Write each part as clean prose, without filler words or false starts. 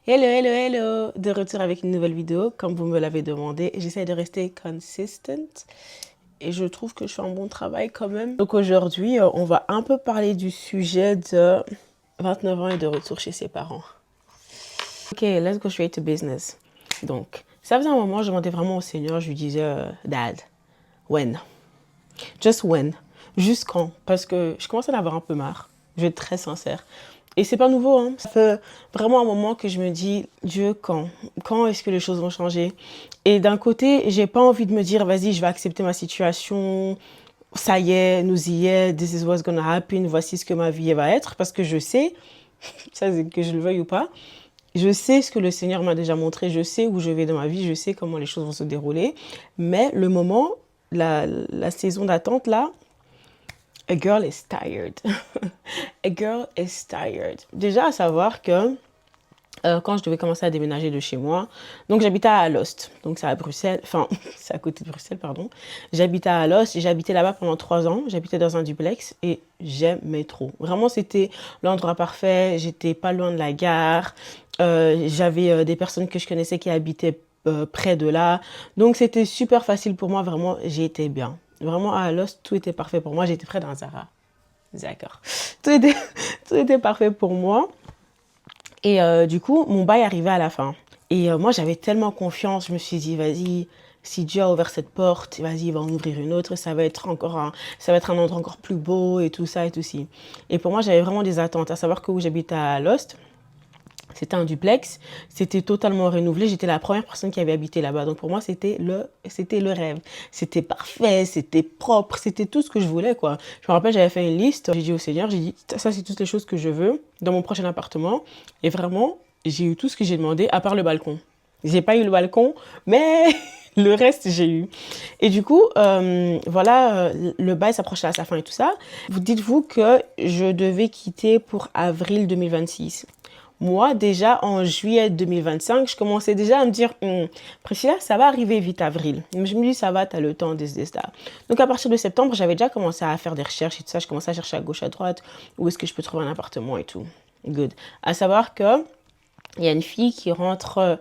Hello, hello, hello! De retour avec une nouvelle vidéo, comme vous me l'avez demandé. J'essaie de rester consistent et je trouve que je fais un bon travail quand même. Donc aujourd'hui, on va un peu parler du sujet de 29 ans et de retour chez ses parents. Ok, let's go straight to business. Donc, ça faisait un moment, je demandais vraiment au Seigneur, je lui disais, Dad, when? Just when? Juste quand? Parce que je commence à en avoir un peu marre. Je vais être très sincère. Et c'est pas nouveau, hein. Ça fait vraiment un moment que je me dis, Dieu, quand? Quand est-ce que les choses vont changer? Et d'un côté, j'ai pas envie de me dire, vas-y, je vais accepter ma situation. Ça y est, nous y est, this is what's gonna happen, voici ce que ma vie va être. Parce que je sais, ça c'est que je le veuille ou pas, je sais ce que le Seigneur m'a déjà montré, je sais où je vais dans ma vie, je sais comment les choses vont se dérouler. Mais le moment, la saison d'attente là, a girl is tired. A girl is tired. Déjà à savoir que quand je devais commencer à déménager de chez moi, donc j'habitais à Alost, donc c'est à Bruxelles, enfin c'est à côté de Bruxelles, pardon. J'habitais à Alost, j'ai habité là-bas pendant 3 ans, j'habitais dans un duplex et j'aimais trop. Vraiment c'était l'endroit parfait, j'étais pas loin de la gare, j'avais des personnes que je connaissais qui habitaient près de là, donc c'était super facile pour moi, vraiment j'étais bien. Vraiment à Alost, tout était parfait pour moi, j'étais près d'un Zara. D'accord. Tout était, tout était parfait pour moi. Et du coup, mon bail arrivait à la fin. Et moi, j'avais tellement confiance. Je me suis dit, vas-y, si Dieu a ouvert cette porte, vas-y, il va en ouvrir une autre. Ça va être un endroit encore plus beau et tout ça et tout ci. Et pour moi, j'avais vraiment des attentes. À savoir que où j'habite à Lost, c'était un duplex, c'était totalement renouvelé. J'étais la première personne qui avait habité là-bas. Donc pour moi, c'était le rêve. C'était parfait, c'était propre, c'était tout ce que je voulais, quoi. Je me rappelle, j'avais fait une liste. J'ai dit au Seigneur, j'ai dit, ça, c'est toutes les choses que je veux dans mon prochain appartement. Et vraiment, j'ai eu tout ce que j'ai demandé, à part le balcon. J'ai pas eu le balcon, mais le reste, j'ai eu. Et du coup, voilà, le bail s'approchait à sa fin et tout ça. Vous dites-vous que je devais quitter pour avril 2026. Moi, déjà en juillet 2025, je commençais déjà à me dire, Priscilla, ça va arriver vite avril. Mais je me dis, ça va, t'as le temps, ça. Donc à partir de septembre, j'avais déjà commencé à faire des recherches et tout ça. Je commençais à chercher à gauche, à droite, où est-ce que je peux trouver un appartement et tout. Good. À savoir que il y a une fille qui est rentrée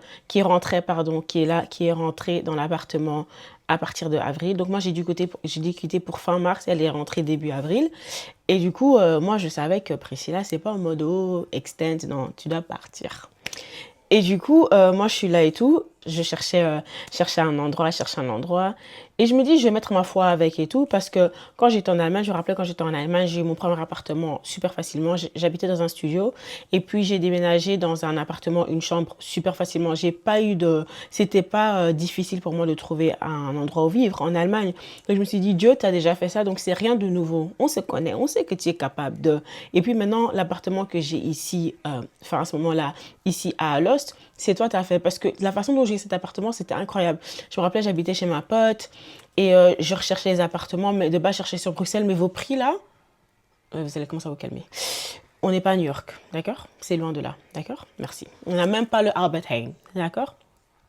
dans l'appartement à partir de avril. Donc moi j'ai dû quitter pour fin mars, elle est rentrée début avril. Et du coup, moi je savais que Priscilla, c'est pas en mode oh, extend, non, tu dois partir. Et du coup, moi je suis là et tout, je cherchais un endroit, et je me dis je vais mettre ma foi avec et tout, parce que quand j'étais en Allemagne, je me rappelais quand j'étais en Allemagne, j'ai eu mon premier appartement super facilement, j'habitais dans un studio, et puis j'ai déménagé dans un appartement, une chambre super facilement, c'était pas difficile pour moi de trouver un endroit où vivre en Allemagne, donc je me suis dit Dieu t'as déjà fait ça, donc c'est rien de nouveau, on se connaît, on sait que tu es capable de, et puis maintenant l'appartement que j'ai ici, enfin à ce moment-là, ici à Alost, c'est toi, t'as fait. Parce que la façon dont j'ai eu cet appartement, c'était incroyable. Je me rappelais, j'habitais chez ma pote et je recherchais les appartements, mais de base, je cherchais sur Bruxelles. Mais vos prix là, vous allez commencer à vous calmer. On n'est pas à New York, d'accord? C'est loin de là, d'accord? Merci. On n'a même pas le Albert Heijn, d'accord?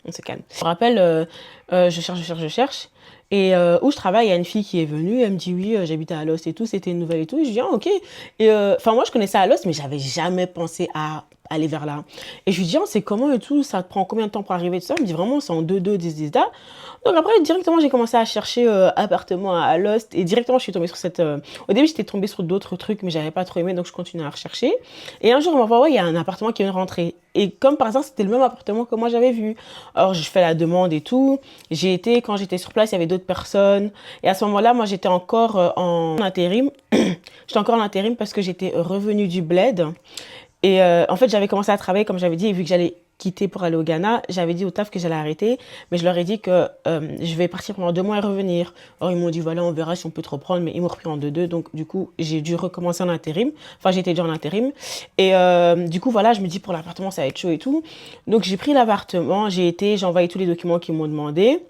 On se calme. Je me rappelle, je cherche. Et où je travaille, il y a une fille qui est venue, elle me dit oui, j'habitais à Alost et tout, c'était une nouvelle et tout. Et je dis ah, ok. Et enfin moi je connaissais Alost, mais j'avais jamais pensé à aller vers là. Et je lui dis ah, c'est comment et tout, ça te prend combien de temps pour arriver tout ça? Elle me dit vraiment c'est en 2-2, 10 là. Donc après directement j'ai commencé à chercher appartement à Alost et directement je suis tombée sur cette. Au début j'étais tombée sur d'autres trucs mais j'avais pas trop aimé donc je continue à rechercher. Et un jour on m'envoie ouais il y a un appartement qui vient de rentrer. Et comme par hasard c'était le même appartement que moi j'avais vu. Alors je fais la demande et tout. Quand j'étais sur place, il y avait d'autres personnes. Et à ce moment-là, moi, j'étais encore en intérim. J'étais encore en intérim parce que j'étais revenue du bled. Et en fait, j'avais commencé à travailler, comme j'avais dit, et vu que j'allais quitter pour aller au Ghana, j'avais dit au taf que j'allais arrêter. Mais je leur ai dit que je vais partir pendant 2 mois et revenir. Alors, ils m'ont dit, voilà, on verra si on peut te reprendre. Mais ils m'ont repris en 2-2. Donc, du coup, j'ai dû recommencer en intérim. Enfin, j'étais déjà en intérim. Et du coup, voilà, je me dis, pour l'appartement, ça va être chaud et tout. Donc, j'ai pris l'appartement. J'ai envoyé tous les documents qu'ils m'ont demandé.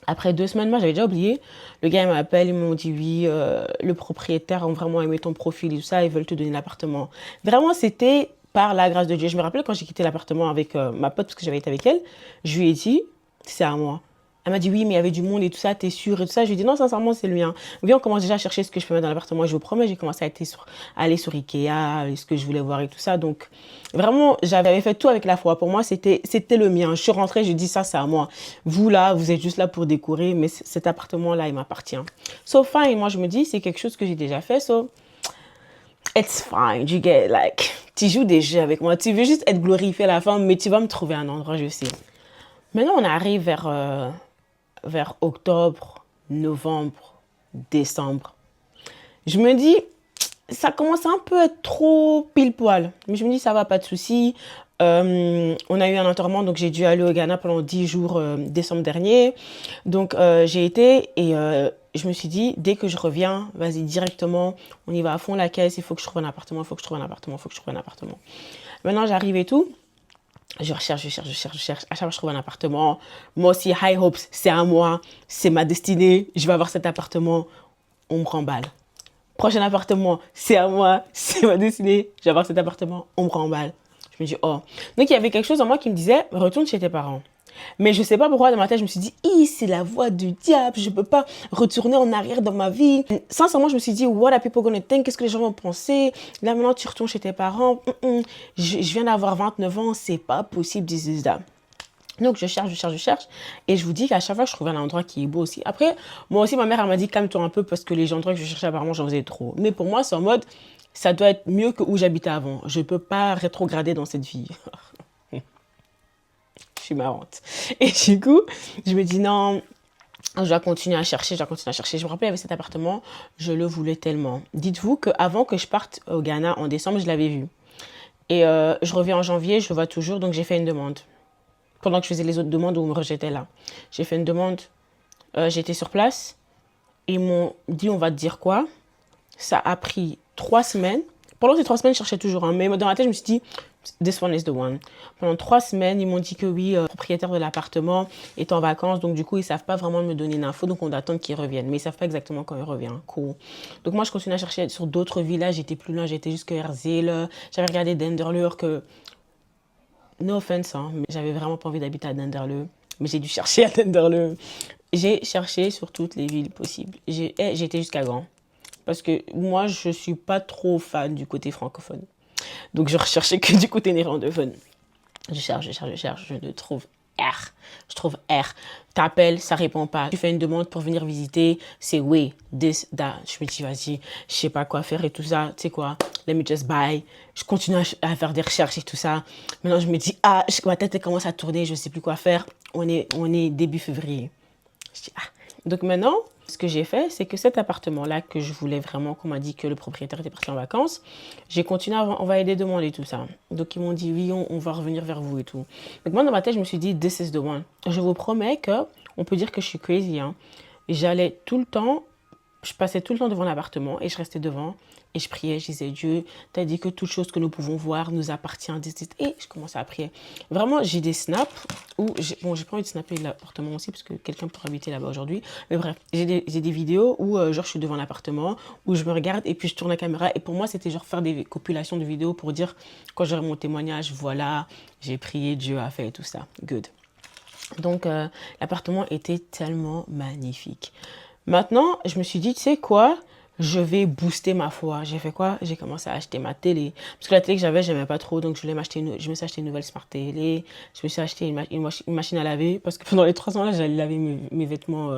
Après 2 semaines, moi j'avais déjà oublié. Le gars il m'appelle, ils m'ont dit oui, le propriétaire a vraiment aimé ton profil et tout ça, ils veulent te donner l'appartement. Vraiment, c'était par la grâce de Dieu. Je me rappelle quand j'ai quitté l'appartement avec ma pote, parce que j'avais été avec elle, je lui ai dit, c'est à moi. Elle m'a dit oui, mais il y avait du monde et tout ça, t'es sûre et tout ça. Je lui ai dit non, sincèrement, c'est le mien. Viens, on commence déjà à chercher ce que je peux mettre dans l'appartement. Je vous promets, j'ai commencé à aller sur Ikea, ce que je voulais voir et tout ça. Donc, vraiment, j'avais fait tout avec la foi. Pour moi, c'était le mien. Je suis rentrée, je dis ça, c'est à moi. Vous, là, vous êtes juste là pour décorer, mais cet appartement-là, il m'appartient. So, fine, moi, je me dis, c'est quelque chose que j'ai déjà fait. So, it's fine, you get, like, tu joues des jeux avec moi. Tu veux juste être glorifié à la fin, mais tu vas me trouver un endroit, je sais. Maintenant, on arrive vers octobre, novembre, décembre. Je me dis, ça commence un peu à être trop pile poil. Mais je me dis, ça va, pas de souci. On a eu un enterrement, donc j'ai dû aller au Ghana pendant 10 jours décembre dernier. Donc j'ai été et je me suis dit, dès que je reviens, vas-y directement, on y va à fond la caisse, il faut que je trouve un appartement, il faut que je trouve un appartement, il faut que je trouve un appartement. Maintenant j'arrive et tout. Je recherche. À chaque fois, je trouve un appartement. Moi aussi, high hopes, c'est à moi, c'est ma destinée. Je vais avoir cet appartement. On me remballe. Prochain appartement, c'est à moi, c'est ma destinée. Je vais avoir cet appartement. On me remballe. Je me dis, oh. Donc, il y avait quelque chose en moi qui me disait, retourne chez tes parents. Mais je ne sais pas pourquoi, dans ma tête, je me suis dit, c'est la voix du diable, je ne peux pas retourner en arrière dans ma vie. Sincèrement, je me suis dit, what are people gonna think? Qu'est-ce que les gens vont penser? Là, maintenant, tu retournes chez tes parents. Je viens d'avoir 29 ans, c'est pas possible, this is that. Donc, je cherche. Et je vous dis qu'à chaque fois, je trouve un endroit qui est beau aussi. Après, moi aussi, ma mère, elle m'a dit, calme-toi un peu parce que les endroits que je cherchais, apparemment, j'en faisais trop. Mais pour moi, c'est en mode, ça doit être mieux que où j'habitais avant. Je ne peux pas rétrograder dans cette vie. Je suis marrante. Et du coup, je me dis non, je dois continuer à chercher. Je me rappelle, il y avait cet appartement, je le voulais tellement. Dites-vous qu'avant que je parte au Ghana en décembre, je l'avais vu. Et je reviens en janvier, je le vois toujours, donc j'ai fait une demande. Pendant que je faisais les autres demandes où on me rejetait là. J'ai fait une demande, j'étais sur place. Ils m'ont dit, on va te dire quoi. Ça a pris 3 semaines. Pendant ces 3 semaines, je cherchais toujours un. Mais dans la tête, je me suis dit, this one is the one. Pendant 3 semaines, ils m'ont dit que oui, le propriétaire de l'appartement est en vacances. Donc, du coup, ils ne savent pas vraiment me donner l'info. Donc, on doit attendre qu'ils reviennent. Mais ils ne savent pas exactement quand il revient. Cool. Donc, moi, je continue à chercher sur d'autres villages. J'étais plus loin. J'étais jusqu'à Herzl. J'avais regardé Denderleur que... No offense, hein, mais j'avais vraiment pas envie d'habiter à Denderleur. Mais j'ai dû chercher à Denderleur. J'ai cherché sur toutes les villes possibles. J'ai été jusqu'à Gand. Parce que moi, je ne suis pas trop fan du côté francophone. Donc, je recherchais que du côté néerlandophone. Je cherche, je ne trouve R. Je trouve R. T'appelles, ça répond pas. Tu fais une demande pour venir visiter, c'est oui, this, that. Je me dis, vas-y, je sais pas quoi faire et tout ça. Tu sais quoi, let me just buy. Je continue à faire des recherches et tout ça. Maintenant, je me dis, ma tête elle commence à tourner, je sais plus quoi faire. On est début février. Je dis, Donc maintenant, ce que j'ai fait, c'est que cet appartement-là que je voulais vraiment, qu'on m'a dit que le propriétaire était parti en vacances, j'ai continué à envoyer des demandes et tout ça. Donc ils m'ont dit, oui, on va revenir vers vous et tout. Donc moi, dans ma tête, je me suis dit, this is the one. Je vous promets que, on peut dire que je suis crazy, hein. J'allais tout le temps, je passais tout le temps devant l'appartement et je restais devant. Et je priais, je disais, Dieu, tu as dit que toute chose que nous pouvons voir nous appartient. Et je commençais à prier. Vraiment, j'ai des snaps où, j'ai pas envie de snapper l'appartement aussi parce que quelqu'un pourrait habiter là-bas aujourd'hui. Mais bref, j'ai des vidéos où, genre, je suis devant l'appartement, où je me regarde et puis je tourne la caméra. Et pour moi, c'était genre faire des compilations de vidéos pour dire, quand j'aurai mon témoignage, voilà, j'ai prié, Dieu a fait tout ça. Good. Donc, l'appartement était tellement magnifique. Maintenant, je me suis dit, tu sais quoi? Je vais booster ma foi. J'ai fait quoi? J'ai commencé à acheter ma télé. Parce que la télé que j'avais, j'aimais pas trop. Donc, je me suis acheté une nouvelle Smart télé. Je me suis acheté une machine à laver. Parce que pendant les 3 ans là, j'allais laver mes vêtements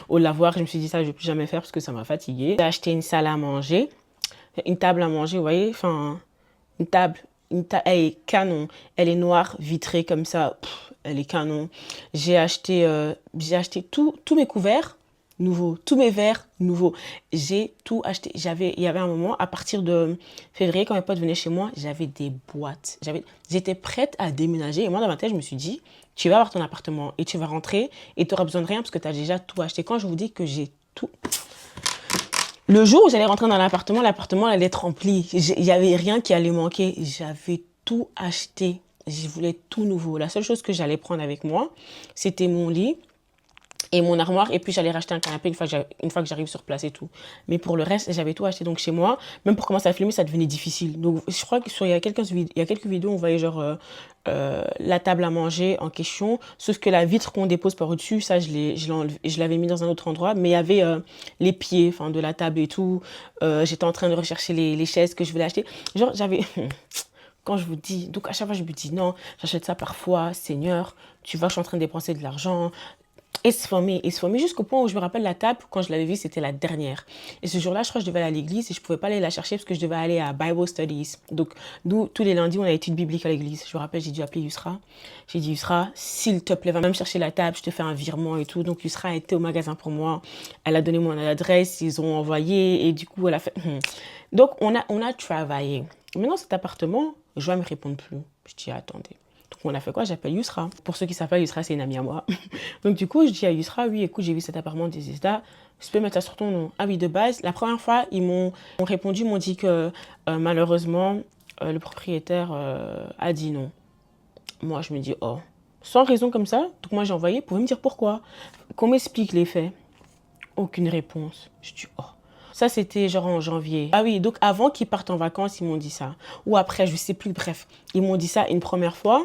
au lavoir. Je me suis dit ça, je vais plus jamais faire parce que ça m'a fatiguée. J'ai acheté une salle à manger. Une table à manger, vous voyez? Enfin, une table. Elle est canon. Elle est noire, vitrée comme ça. Elle est canon. J'ai acheté tous mes couverts nouveau, tous mes verres nouveaux. J'ai tout acheté. Il y avait un moment, à partir de février, quand mes potes venaient chez moi, j'avais des boîtes. J'étais prête à déménager. Et moi, dans ma tête, je me suis dit, tu vas avoir ton appartement et tu vas rentrer et tu n'auras besoin de rien parce que tu as déjà tout acheté. Quand je vous dis que j'ai tout... Le jour où j'allais rentrer dans l'appartement allait être rempli. Il n'y avait rien qui allait manquer. J'avais tout acheté. Je voulais tout nouveau. La seule chose que j'allais prendre avec moi, c'était mon lit et mon armoire, et puis j'allais racheter un canapé une fois que j'arrive sur place et tout. Mais pour le reste, j'avais tout acheté donc chez moi. Même pour commencer à filmer, ça devenait difficile. Donc je crois que il y a quelques vidéos, on voyait genre la table à manger en question, sauf que la vitre qu'on dépose par-dessus, ça je l'avais mis dans un autre endroit, mais il y avait les pieds enfin de la table et tout. J'étais en train de rechercher les chaises que je voulais acheter. Genre j'avais... Quand je vous dis, donc à chaque fois je me dis non, j'achète ça parfois, Seigneur, tu vois que je suis en train de dépenser de l'argent. It's for me, jusqu'au point où je me rappelle la table, quand je l'avais vue, c'était la dernière. Et ce jour-là, je crois que je devais aller à l'église et je ne pouvais pas aller la chercher parce que je devais aller à Bible Studies. Donc, nous, tous les lundis, on a étude biblique à l'église. Je me rappelle, j'ai dû appeler Yusra. J'ai dit, Yusra, s'il te plaît, va même chercher la table, je te fais un virement et tout. Donc, Yusra a été au magasin pour moi. Elle a donné mon adresse, ils ont envoyé et du coup, elle a fait... Donc, on a travaillé. Maintenant, cet appartement, je ne vais me répondre plus. Je dis, attendez. Donc on a fait quoi? J'appelle Yusra. Pour ceux qui savent pas, Yusra c'est une amie à moi. Donc du coup je dis à Yusra, oui écoute j'ai vu cet appartement des États, je peux mettre ça sur ton nom. Ah oui de base, la première fois ils m'ont répondu, m'ont dit que malheureusement le propriétaire a dit non. Moi je me dis oh, sans raison comme ça. Donc moi j'ai envoyé, pouvez me dire pourquoi? Qu'on m'explique les faits. Aucune réponse. Je dis oh. Ça, c'était genre en janvier. Ah oui, donc avant qu'ils partent en vacances, ils m'ont dit ça. Ou après, je sais plus, bref. Ils m'ont dit ça une première fois.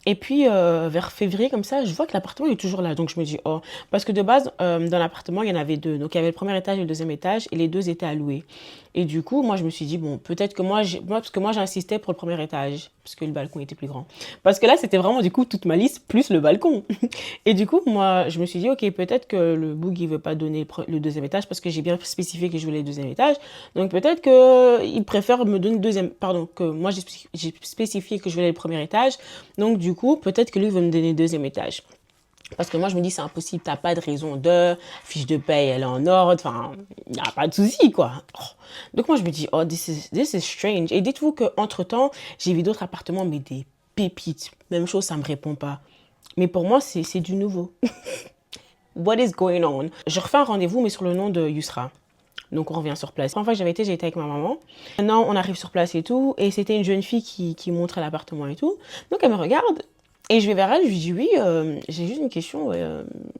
Et puis, vers février, comme ça, je vois que l'appartement est toujours là. Donc, je me dis, oh. Parce que de base, dans l'appartement, il y en avait deux. Donc, il y avait le premier étage et le deuxième étage. Et les deux étaient à louer. Et du coup, moi, je me suis dit, bon, peut-être que parce que moi, j'insistais pour le premier étage. Parce que le balcon était plus grand. Parce que là, c'était vraiment, du coup, toute ma liste, plus le balcon. Et du coup, moi, je me suis dit, ok, peut-être que le boug, il veut pas donner le deuxième étage. Parce que j'ai bien spécifié que je voulais le deuxième étage. Donc, peut-être qu'il préfère me donner le deuxième. Pardon, que moi, j'ai spécifié que je voulais le premier étage. Donc, du coup, peut-être que lui va me donner le deuxième étage. Parce que moi, je me dis, c'est impossible, t'as pas de raison de, fiche de paye, elle est en ordre, enfin, il n'y a pas de souci, quoi. Oh. Donc, moi, je me dis, oh, this is strange. Et dites-vous qu'entre-temps, j'ai vu d'autres appartements, mais des pépites. Même chose, ça me répond pas. Mais pour moi, c'est du nouveau. What is going on? Je refais un rendez-vous, mais sur le nom de Yusra. Donc, on revient sur place. La première fois que j'ai été avec ma maman. Maintenant, on arrive sur place et tout. Et c'était une jeune fille qui montrait l'appartement et tout. Donc, elle me regarde. Et je vais vers elle, je lui dis oui, j'ai juste une question,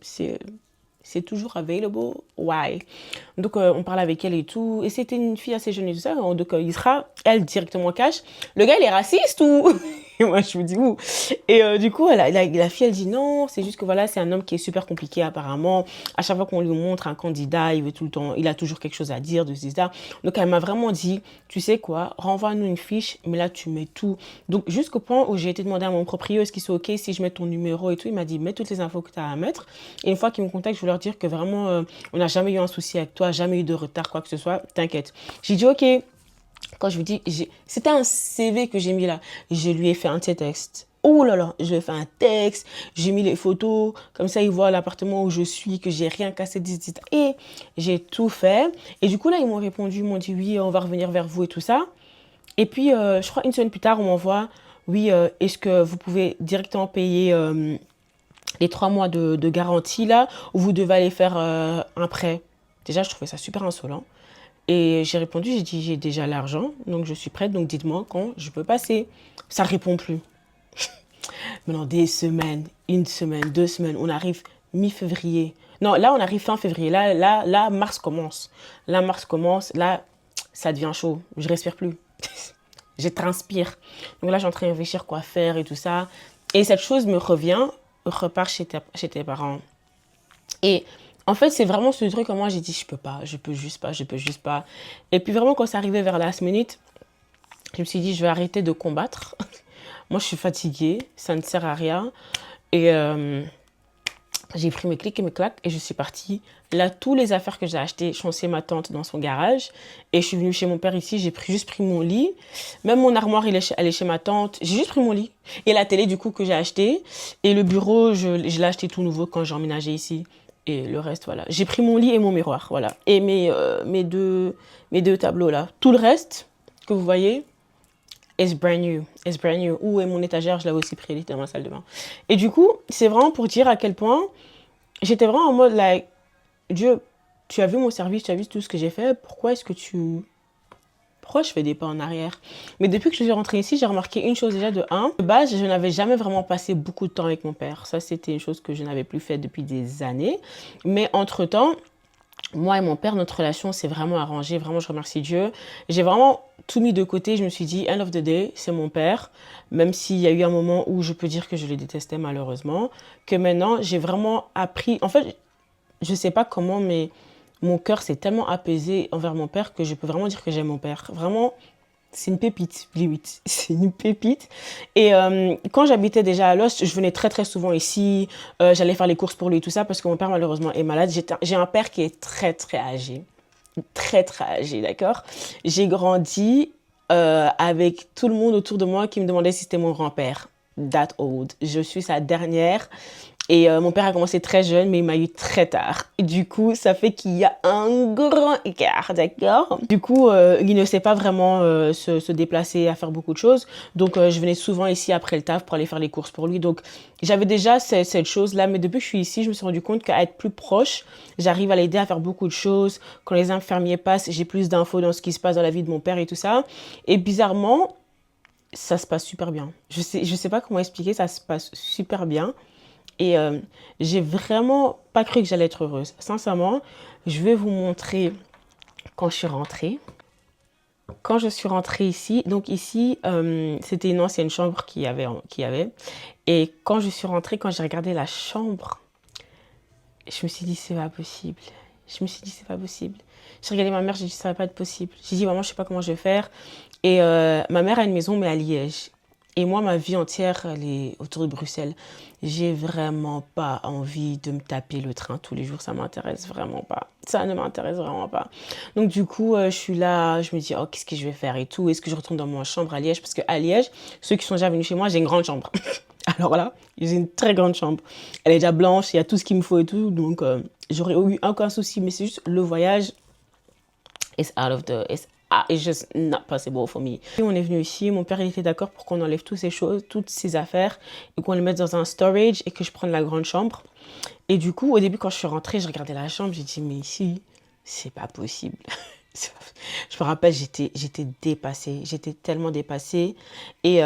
c'est toujours available, why? Donc on parle avec elle et tout, et c'était une fille assez jeune et tout ça, donc Isra, elle directement cache, le gars il est raciste ou? Et moi je me dis ouh. Et du coup la fille elle dit non, c'est juste que voilà c'est un homme qui est super compliqué apparemment, à chaque fois qu'on lui montre un candidat, il veut tout le temps, il a toujours quelque chose à dire de ça. Donc elle m'a vraiment dit, tu sais quoi, renvoie-nous une fiche, mais là tu mets tout. Donc jusqu'au point où j'ai été demander à mon proprio est-ce qu'il soit ok si je mets ton numéro et tout, il m'a dit mets toutes les infos que tu as à mettre. Et une fois qu'il me contacte, je vais leur dire que vraiment on n'a jamais eu un souci avec toi, jamais eu de retard, quoi que ce soit, t'inquiète. J'ai dit ok. Quand je vous dis, c'était un CV que j'ai mis là. Je lui ai fait un petit texte. Oh là là, je lui ai fait un texte. J'ai mis les photos. Comme ça, il voit l'appartement où je suis, que j'ai rien cassé. Et j'ai tout fait. Et du coup, là, ils m'ont répondu. Ils m'ont dit, oui, on va revenir vers vous et tout ça. Et puis, je crois une semaine plus tard, on m'envoie, oui, est-ce que vous pouvez directement payer les 3 mois de garantie là, ou vous devez aller faire un prêt? Déjà, je trouvais ça super insolent. Et j'ai répondu, j'ai dit, j'ai déjà l'argent, donc je suis prête, donc dites-moi quand je peux passer. Ça ne répond plus. Maintenant, des semaines, une semaine, 2 semaines, on arrive mi-février. Non, là, on arrive fin février. Là, mars commence. Là, mars commence. Là, ça devient chaud. Je respire plus. Je transpire. Donc là, je suis en train de réfléchir quoi faire et tout ça. Et cette chose me revient, repart chez tes parents. Et en fait, c'est vraiment ce truc que moi, j'ai dit, je peux juste pas. Et puis vraiment, quand c'est arrivé vers la last minute, je me suis dit, je vais arrêter de combattre. Moi, je suis fatiguée, ça ne sert à rien. Et j'ai pris mes clics et mes claques et je suis partie. Là, toutes les affaires que j'ai achetées, je suis chez ma tante dans son garage. Et je suis venue chez mon père ici, j'ai juste pris mon lit. Même mon armoire, elle est chez ma tante. J'ai juste pris mon lit. Et la télé, du coup, que j'ai achetée. Et le bureau, je l'ai acheté tout nouveau quand j'ai emménagé ici. Et le reste, voilà. J'ai pris mon lit et mon miroir, voilà. Et mes deux tableaux, là. Tout le reste que vous voyez, is brand new. It's brand new. Où est mon étagère? Je l'avais aussi pris, elle était dans ma salle de bain. Et du coup, c'est vraiment pour dire à quel point j'étais vraiment en mode, like, Dieu, tu as vu mon service, tu as vu tout ce que j'ai fait. Pourquoi est-ce que tu Pourquoi je fais des pas en arrière? Mais depuis que je suis rentrée ici, j'ai remarqué une chose déjà de un. De base, je n'avais jamais vraiment passé beaucoup de temps avec mon père. Ça, c'était une chose que je n'avais plus fait depuis des années. Mais entre-temps, moi et mon père, notre relation s'est vraiment arrangée. Vraiment, je remercie Dieu. J'ai vraiment tout mis de côté. Je me suis dit, end of the day, c'est mon père. Même s'il y a eu un moment où je peux dire que je le détestais malheureusement. Que maintenant, j'ai vraiment appris. En fait, je ne sais pas comment, mais mon cœur s'est tellement apaisé envers mon père que je peux vraiment dire que j'aime mon père. Vraiment, c'est une pépite, limite. C'est une pépite. Et quand j'habitais déjà à Lost, je venais très très souvent ici. J'allais faire les courses pour lui et tout ça parce que mon père malheureusement est malade. J'ai un père qui est très très âgé. Très très âgé, d'accord? J'ai grandi avec tout le monde autour de moi qui me demandait si c'était mon grand-père. That old. Je suis sa dernière. Et mon père a commencé très jeune, mais il m'a eu très tard. Et du coup, ça fait qu'il y a un grand écart, d'accord? Du coup, il ne sait pas vraiment se déplacer, à faire beaucoup de choses. Donc, je venais souvent ici après le taf pour aller faire les courses pour lui. Donc, j'avais déjà cette chose-là. Mais depuis que je suis ici, je me suis rendu compte qu'à être plus proche, j'arrive à l'aider à faire beaucoup de choses. Quand les infirmiers passent, j'ai plus d'infos dans ce qui se passe dans la vie de mon père et tout ça. Et bizarrement, ça se passe super bien. Je sais pas comment expliquer, ça se passe super bien. Et j'ai vraiment pas cru que j'allais être heureuse. Sincèrement, je vais vous montrer quand je suis rentrée. Quand je suis rentrée ici, donc ici, c'était une ancienne chambre qu'il y avait. Et quand je suis rentrée, quand j'ai regardé la chambre, je me suis dit, c'est pas possible. Je me suis dit, c'est pas possible. J'ai regardé ma mère, j'ai dit, ça va pas être possible. J'ai dit, maman, je sais pas comment je vais faire. Et ma mère a une maison, mais à Liège. Et moi, ma vie entière, elle est autour de Bruxelles. J'ai vraiment pas envie de me taper le train tous les jours. Ça m'intéresse vraiment pas. Ça ne m'intéresse vraiment pas. Donc, du coup, je suis là, je me dis, oh, qu'est-ce que je vais faire et tout. Est-ce que je retourne dans ma chambre à Liège? Parce qu'à Liège, ceux qui sont déjà venus chez moi, j'ai une grande chambre. Alors là, j'ai une très grande chambre. Elle est déjà blanche, il y a tout ce qu'il me faut et tout. Donc, j'aurais eu aucun souci. Mais c'est juste le voyage. It's just not possible for me. Et on est venu ici, mon père il était d'accord pour qu'on enlève toutes ces choses, toutes ces affaires et qu'on les mette dans un storage et que je prenne la grande chambre. Et du coup, au début quand je suis rentrée, je regardais la chambre, j'ai dit mais ici, c'est pas possible. Je me rappelle, j'étais dépassée, j'étais tellement dépassée et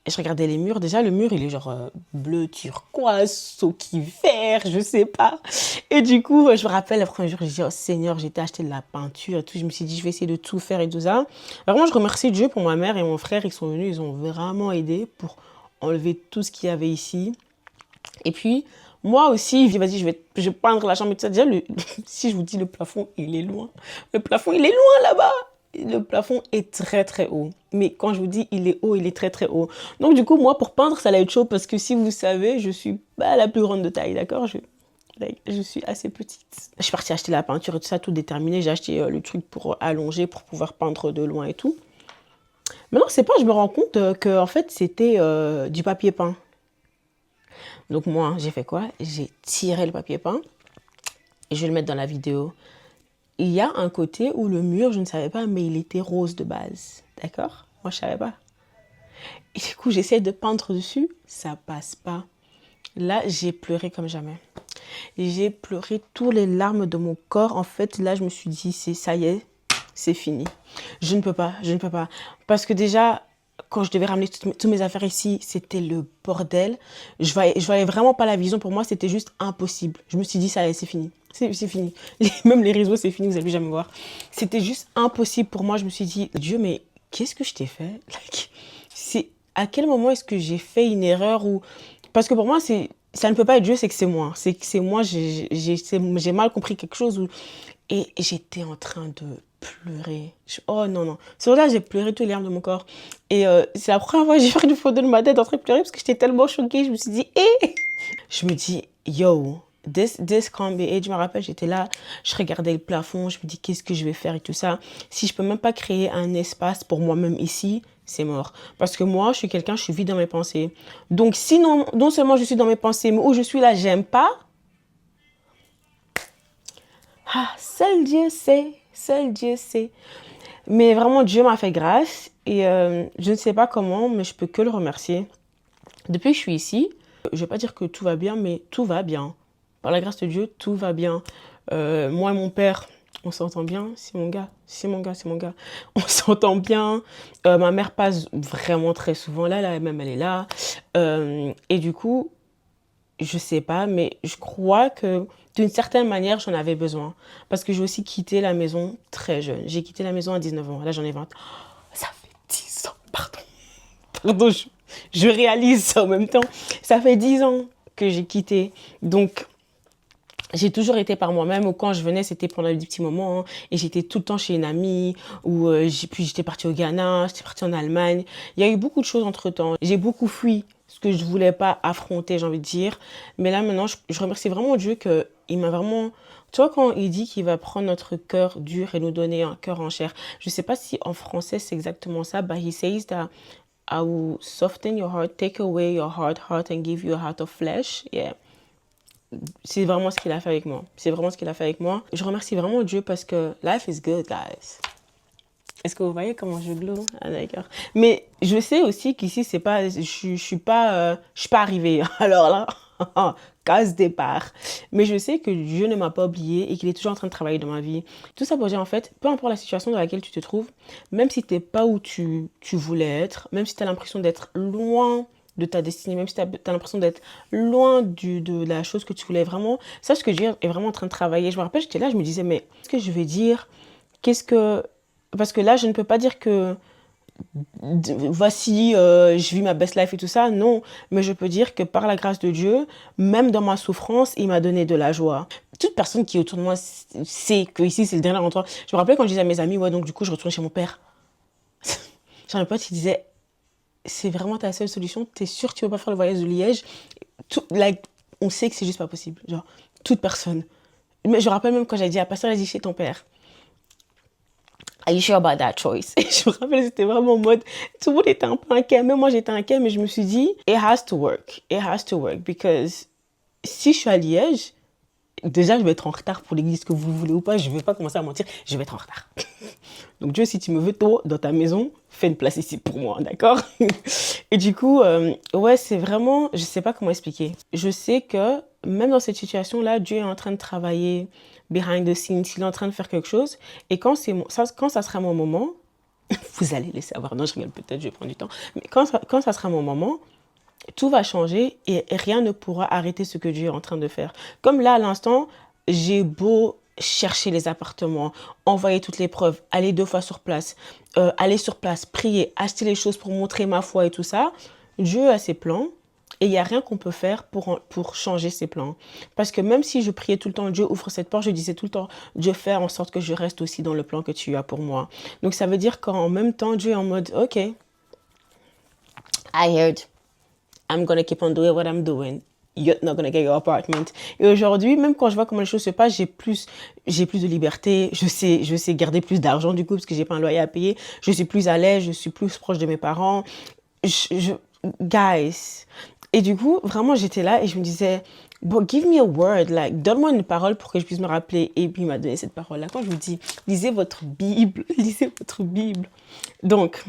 je regardais les murs. Déjà, le mur, il est genre bleu, turquoise, sauki vert, je sais pas. Et du coup, je me rappelle, le premier jour, j'ai dit, oh Seigneur, j'ai acheté de la peinture et tout. Je me suis dit, je vais essayer de tout faire et tout ça. Alors moi, je remercie Dieu pour ma mère et mon frère. Ils sont venus, ils ont vraiment aidé pour enlever tout ce qu'il y avait ici. Et puis, moi aussi, je dis, vas-y, je vais peindre la chambre et tout ça. Déjà, si je vous dis le plafond, il est loin. Le plafond, il est loin là-bas. Le plafond est très très haut. Mais quand je vous dis il est haut, il est très très haut. Donc du coup, moi pour peindre, ça allait être chaud parce que si vous savez, je suis pas la plus grande de taille, d'accord? Je suis assez petite. Je suis partie acheter la peinture et tout ça, tout déterminé. J'ai acheté le truc pour allonger, pour pouvoir peindre de loin et tout. Maintenant, c'est pas, je me rends compte que en fait, c'était du papier peint. Donc moi, j'ai fait quoi? J'ai tiré le papier peint et je vais le mettre dans la vidéo. Il y a un côté où le mur, je ne savais pas, mais il était rose de base. D'accord? Moi, je savais pas. Et du coup, j'essaie de peindre dessus, ça passe pas. Là, j'ai pleuré comme jamais. J'ai pleuré toutes les larmes de mon corps. En fait, là, je me suis dit, ça y est, c'est fini. Je ne peux pas, je ne peux pas. Parce que déjà, quand je devais ramener toutes mes affaires ici, c'était le bordel. Je voyais vraiment pas la vision. Pour moi, c'était juste impossible. Je me suis dit, ça y est, c'est fini. C'est fini. Même les réseaux, c'est fini, vous allez plus jamais me voir. C'était juste impossible pour moi. Je me suis dit, Dieu, mais qu'est-ce que je t'ai fait? À quel moment est-ce que j'ai fait une erreur ou... Parce que pour moi, ça ne peut pas être Dieu, c'est que c'est moi. C'est moi, j'ai mal compris quelque chose. Et j'étais en train de pleurer. Oh non, non. C'est là j'ai pleuré tous les larmes de mon corps. Et c'est la première fois que j'ai fait une photo de ma tête en train de pleurer parce que j'étais tellement choquée. Je me suis dit, je me dis, yo, this can't be it. Je me rappelle, j'étais là, je regardais le plafond, je me dis, qu'est-ce que je vais faire et tout ça. Si je peux même pas créer un espace pour moi-même ici, c'est mort. Parce que moi, je suis quelqu'un, je suis vide dans mes pensées. Donc, sinon, non seulement je suis dans mes pensées, mais où je suis là, j'aime pas. Ah, seul Dieu sait, seul Dieu sait. Mais vraiment, Dieu m'a fait grâce et je ne sais pas comment, mais je peux que le remercier. Depuis que je suis ici, je ne vais pas dire que tout va bien, mais tout va bien. Par la grâce de Dieu, tout va bien. Moi et mon père, On s'entend bien, c'est mon gars, c'est mon gars, c'est mon gars. On s'entend bien. Ma mère passe vraiment très souvent là, même elle est là. Et du coup, je sais pas, mais je crois que d'une certaine manière, j'en avais besoin. Parce que j'ai aussi quitté la maison très jeune. J'ai quitté la maison à 19 ans. Là, j'en ai 20. Ça fait 10 ans, pardon. Pardon, je réalise ça en même temps. Ça fait 10 ans que j'ai quitté. Donc, j'ai toujours été par moi-même, ou quand je venais, c'était pendant des petits moments, hein, et j'étais tout le temps chez une amie, ou puis j'étais partie au Ghana, j'étais partie en Allemagne. Il y a eu beaucoup de choses entre-temps. J'ai beaucoup fui ce que je voulais pas affronter, j'ai envie de dire. Mais là, maintenant, je remercie vraiment Dieu qu'il m'a vraiment... Tu vois, quand il dit qu'il va prendre notre cœur dur et nous donner un cœur en chair, je sais pas si en français c'est exactement ça, but he says that I will soften your heart, take away your hard heart and give you a heart of flesh. Yeah. C'est vraiment ce qu'il a fait avec moi. C'est vraiment ce qu'il a fait avec moi. Je remercie vraiment Dieu parce que life is good, guys. Est-ce que vous voyez comment je glow? Ah, d'accord. Mais je sais aussi qu'ici, c'est pas, je suis pas arrivée. Alors là, case départ. Mais je sais que Dieu ne m'a pas oublié et qu'il est toujours en train de travailler dans ma vie. Tout ça pour dire, en fait, peu importe la situation dans laquelle tu te trouves, même si t'es pas où tu voulais être, même si tu as l'impression d'être loin de ta destinée, même si tu as l'impression d'être loin de la chose que tu voulais vraiment, sache que Dieu est vraiment en train de travailler. Je me rappelle, j'étais là, je me disais, mais qu'est-ce que je vais dire? Qu'est-ce que... Parce que là, je ne peux pas dire que voici, je vis ma best life et tout ça. Non, mais je peux dire que par la grâce de Dieu, même dans ma souffrance, il m'a donné de la joie. Toute personne qui est autour de moi sait que ici, c'est le dernier endroit. Je me rappelais quand je disais à mes amis, ouais, donc du coup, je retourne chez mon père. J'en ai un pote qui disait, c'est vraiment ta seule solution? T'es sûr que tu veux pas faire le voyage de Liège? Like, on sait que c'est juste pas possible. Genre, toute personne. Mais je me rappelle même quand j'ai dit à pasteur, elle a dit chez ton père. Are you sure about that choice? Et je me rappelle, c'était vraiment en mode, tout le monde était un peu inquiet. Même moi, j'étais inquiet, mais je me suis dit, it has to work. It has to work. Because si je suis à Liège, déjà, je vais être en retard pour l'église, que vous voulez ou pas. Je ne vais pas commencer à mentir. Je vais être en retard. Donc, Dieu, si tu me veux tôt dans ta maison, fais une place ici pour moi, d'accord? Et du coup, ouais, c'est vraiment... Je ne sais pas comment expliquer. Je sais que même dans cette situation-là, Dieu est en train de travailler behind the scenes. Il est en train de faire quelque chose. Et quand ça sera mon moment, vous allez le savoir. Non, je rigole, peut-être, je vais prendre du temps. Mais quand ça sera mon moment, tout va changer et rien ne pourra arrêter ce que Dieu est en train de faire. Comme là, à l'instant, j'ai beau chercher les appartements, envoyer toutes les preuves, aller 2 fois sur place, prier, acheter les choses pour montrer ma foi et tout ça. Dieu a ses plans et il n'y a rien qu'on peut faire pour changer ses plans. Parce que même si je priais tout le temps, Dieu ouvre cette porte, je disais tout le temps, Dieu fait en sorte que je reste aussi dans le plan que tu as pour moi. Donc ça veut dire qu'en même temps, Dieu est en mode, OK, I heard. I'm gonna keep on doing what I'm doing. You're not gonna get your apartment. Et aujourd'hui, même quand je vois comment les choses se passent, j'ai plus de liberté. Je sais garder plus d'argent du coup parce que j'ai pas un loyer à payer. Je suis plus à l'aise, je suis plus proche de mes parents. Guys. Et du coup, vraiment, j'étais là et je me disais, bon, give me a word, like, donne-moi une parole pour que je puisse me rappeler. Et puis, il m'a donné cette parole-là. Quand je vous dis, lisez votre Bible, lisez votre Bible. Donc,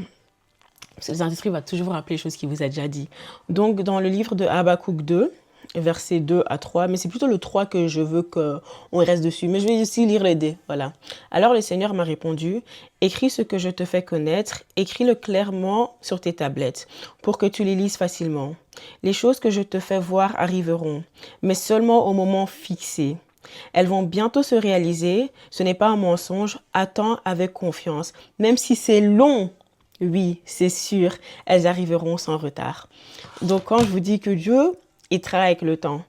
le Saint-Esprit va toujours vous rappeler les choses qu'il vous a déjà dit. Donc, dans le livre de Habakkuk 2, versets 2 à 3, mais c'est plutôt le 3 que je veux qu'on reste dessus. Mais je vais aussi lire les dés, voilà. Alors le Seigneur m'a répondu, écris ce que je te fais connaître, écris-le clairement sur tes tablettes, pour que tu les lises facilement. Les choses que je te fais voir arriveront, mais seulement au moment fixé. Elles vont bientôt se réaliser, ce n'est pas un mensonge, attends avec confiance, même si c'est long. Oui, c'est sûr, elles arriveront sans retard. Donc, quand je vous dis que Dieu, il travaille avec le temps.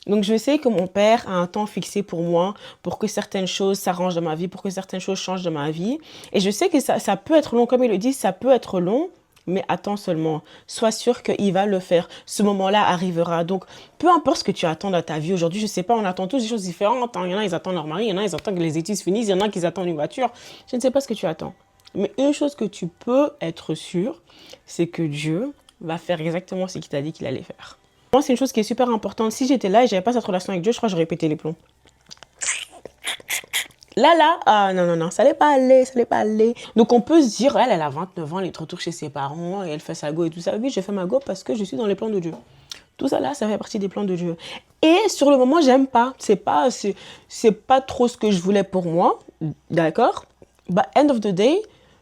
Donc, je sais que mon Père a un temps fixé pour moi, pour que certaines choses s'arrangent dans ma vie, pour que certaines choses changent dans ma vie. Et je sais que ça peut être long, comme il le dit, ça peut être long, mais attends seulement. Sois sûr qu'il va le faire. Ce moment-là arrivera. Donc, peu importe ce que tu attends dans ta vie aujourd'hui, je sais pas, on attend tous des choses différentes. Il y en a, ils attendent leur mari, il y en a, ils attendent que les études finissent, il y en a qui attendent une voiture. Je ne sais pas ce que tu attends. Mais une chose que tu peux être sûr, c'est que Dieu va faire exactement ce qu'il t'a dit qu'il allait faire. Moi, c'est une chose qui est super importante. Si j'étais là et j'avais pas cette relation avec Dieu, je crois que j'aurais pété les plombs. Ah non, ça allait pas aller. Donc on peut se dire, elle a 29 ans, elle est de retour chez ses parents et elle fait sa go et tout ça. Oui, je fais ma go parce que je suis dans les plans de Dieu. Tout ça là, ça fait partie des plans de Dieu. Et sur le moment, j'aime pas. C'est pas trop ce que je voulais pour moi. D'accord? But end of the day,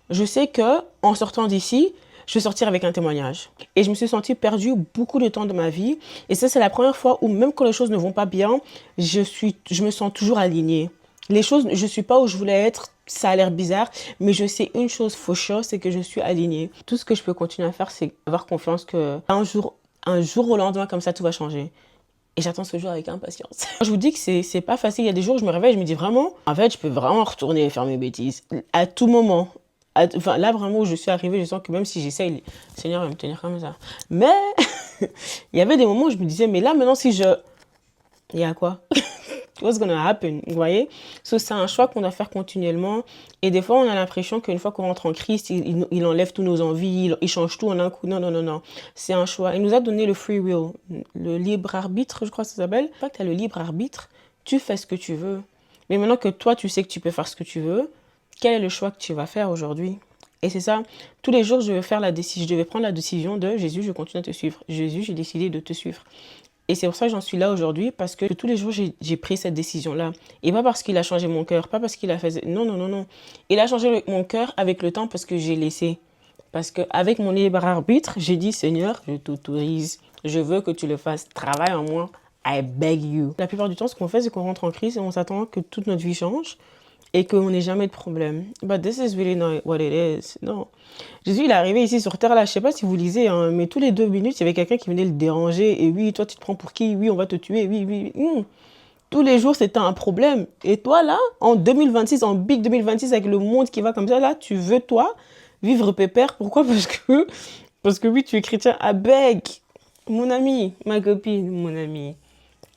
je sais que en sortant d'ici, je vais sortir avec un témoignage. Et je me suis sentie perdue beaucoup de temps de ma vie. Et ça, c'est la première fois où même quand les choses ne vont pas bien, je me sens toujours alignée. Les choses, je suis pas où je voulais être, ça a l'air bizarre, mais je sais une chose for sure, c'est que je suis alignée. Tout ce que je peux continuer à faire, c'est avoir confiance que un jour au lendemain, comme ça, tout va changer. Et j'attends ce jour avec impatience. Je vous dis que c'est pas facile. Il y a des jours où je me réveille, je me dis vraiment, en fait, je peux vraiment retourner et faire mes bêtises. À tout moment. Enfin, là, vraiment, où je suis arrivée, je sens que même si j'essaye, le Seigneur va me tenir comme ça. Mais, il y avait des moments où je me disais, mais là, maintenant, si je... Il y a quoi? What's gonna happen? Vous voyez? So, c'est un choix qu'on doit faire continuellement. Et des fois, on a l'impression qu'une fois qu'on rentre en Christ, il enlève tous nos envies, il change tout en un coup. Non, non, non, non. C'est un choix. Il nous a donné le free will, le libre arbitre, je crois que ça s'appelle. Une fois que tu as le libre arbitre, tu fais ce que tu veux. Mais maintenant que toi, tu sais que tu peux faire ce que tu veux, quel est le choix que tu vas faire aujourd'hui? Et c'est ça. Tous les jours, je vais prendre la décision de Jésus, je continue à te suivre. Jésus, j'ai décidé de te suivre. Et c'est pour ça que j'en suis là aujourd'hui, parce que tous les jours, j'ai pris cette décision-là. Et pas parce qu'il a changé mon cœur, pas parce qu'il a fait... Non, non, non, non. Il a changé mon cœur avec le temps parce que j'ai laissé. Parce qu'avec mon libre arbitre, j'ai dit, Seigneur, je t'autorise. Je veux que tu le fasses. Travaille en moi. I beg you. La plupart du temps, ce qu'on fait, c'est qu'on rentre en crise et on s'attend que toute notre vie change et qu'on n'ait jamais de problème. But this is really not what it is. Non. Jésus, il est arrivé ici sur Terre, là, je sais pas si vous lisez, hein, mais tous les 2 minutes, il y avait quelqu'un qui venait le déranger. Et oui, toi, tu te prends pour qui? Oui, on va te tuer. Oui, oui. Tous les jours, c'était un problème. Et toi, là, en 2026, en big 2026, avec le monde qui va comme ça, là, tu veux, toi, vivre pépère. Pourquoi? Parce que oui, tu es chrétien. Ah, beg, mon ami, ma copine, mon ami.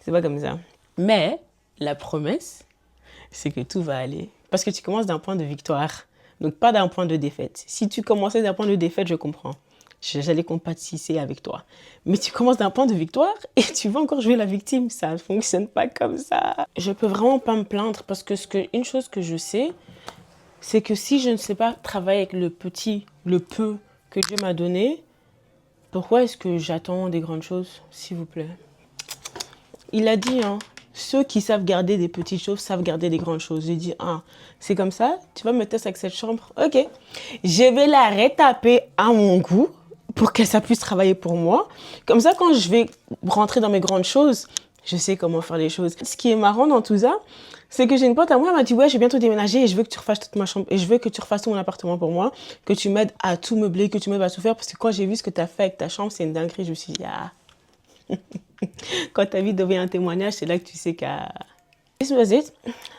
C'est pas comme ça. Mais la promesse, c'est que tout va aller. Parce que tu commences d'un point de victoire. Donc, pas d'un point de défaite. Si tu commençais d'un point de défaite, je comprends. J'allais compatisser avec toi. Mais tu commences d'un point de victoire et tu vas encore jouer la victime. Ça ne fonctionne pas comme ça. Je peux vraiment pas me plaindre parce que une chose que je sais, c'est que si je ne sais pas travailler avec le peu que Dieu m'a donné, pourquoi est-ce que j'attends des grandes choses, s'il vous plaît? Il a dit, hein, ceux qui savent garder des petites choses savent garder des grandes choses. J'ai dit, ah, c'est comme ça, tu vas me tester avec cette chambre? Ok, je vais la retaper à mon goût pour que ça puisse travailler pour moi. Comme ça, quand je vais rentrer dans mes grandes choses, je sais comment faire les choses. Ce qui est marrant dans tout ça, c'est que j'ai une pote à moi, elle m'a dit, ouais, je vais bientôt déménager et je veux que tu refasses toute ma chambre et je veux que tu refasses tout mon appartement pour moi, que tu m'aides à tout meubler, que tu m'aides à tout faire. Parce que quand j'ai vu ce que tu as fait avec ta chambre, c'est une dinguerie. Je me suis dit, ah... Quand ta vie devient un témoignage, c'est là que tu sais qu'à... This was it.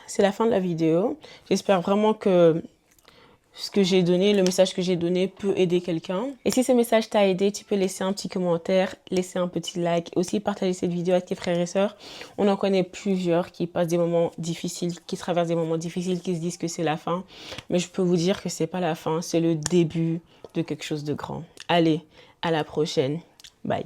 C'est la fin de la vidéo. J'espère vraiment que ce que j'ai donné, le message que j'ai donné peut aider quelqu'un. Et si ce message t'a aidé, tu peux laisser un petit commentaire, laisser un petit like, aussi partager cette vidéo avec tes frères et sœurs. On en connaît plusieurs qui passent des moments difficiles, qui traversent des moments difficiles, qui se disent que c'est la fin. Mais je peux vous dire que c'est pas la fin, c'est le début de quelque chose de grand. Allez, à la prochaine. Bye.